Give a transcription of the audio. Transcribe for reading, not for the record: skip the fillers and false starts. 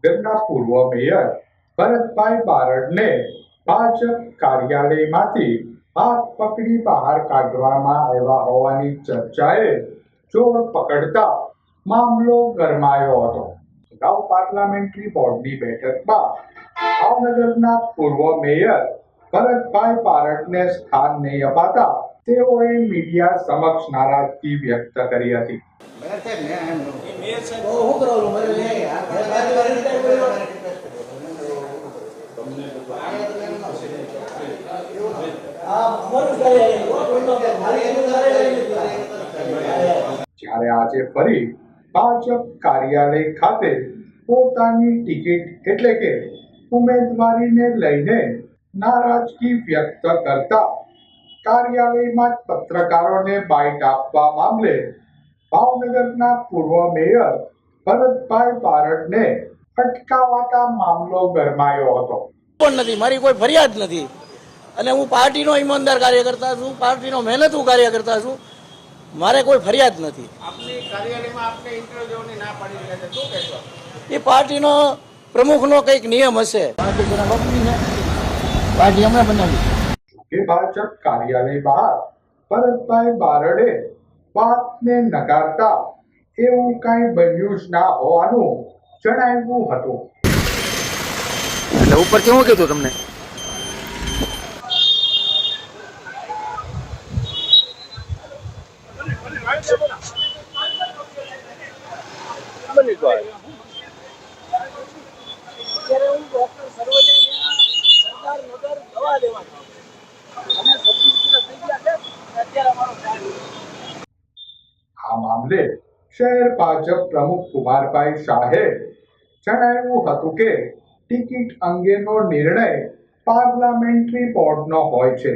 ભાવનગરના પૂર્વ મેયર ભરતભાઈ બારડને ભાજપ કાર્યાલયમાંથી હાથ પકડી બહાર કાઢવામાં આવ્યા હોવાની ચર્ચાએ જોર પકડતા મામલો ગરમાયો હતો। અગાઉ પાર્લામેન્ટરી બોર્ડની બેઠકમાં ભાવનગરના પૂર્વ મેયર ભરતભાઈ બારડને સ્થાન નહીં અપાતા તેઓએ મીડિયા સમક્ષ નારાજગી વ્યક્ત કરી હતી। જ્યારે આજે ફરી ભાજપ કાર્યાલય ખાતે પોતાની ટિકિટ એટલે કે ઉમેદવારીને લઈને નારાજગી વ્યક્ત કરતા કાર્યાલયમાં પત્રકારોને બાઇટ આપવા મામલે ભાવનગરના પૂર્વ મેયર ભરતભાઈ બારડને અટકાવાતા મામલો ગરમાયો હતો। પણ નથી, મારી કોઈ ફરિયાદ નથી અને હું પાર્ટીનો ઈમાનદાર કાર્યકર્તા છું, પાર્ટીનો મહેનતુ કાર્યકર્તા છું, મારે કોઈ ફરિયાદ નથી। આપની કાર્યાલયમાં આપને ઇન્ટરવ્યુની ના પાડી રહ્યા છે, શું કહેશો? એ પાર્ટીનો પ્રમુખનો કંઈક નિયમ હશે, પાર્ટી અમે બનાવી। કે ભાજપ કાર્યાલય બહાર ભરતભાઈ બારડે વાતને નકારતા એવું કાંઈ બન્યું જ ના હોવાનું જણાવ્યું હતું। એટલે ઉપર કેવું કીધું તમને? આ મામલે શહેર ભાજપ પ્રમુખ કુમારભાઈ શાહે જણાવ્યું હતું કે ટિકિટ અંગેનો નિર્ણય પાર્લામેન્ટરી બોર્ડનો હોય છે।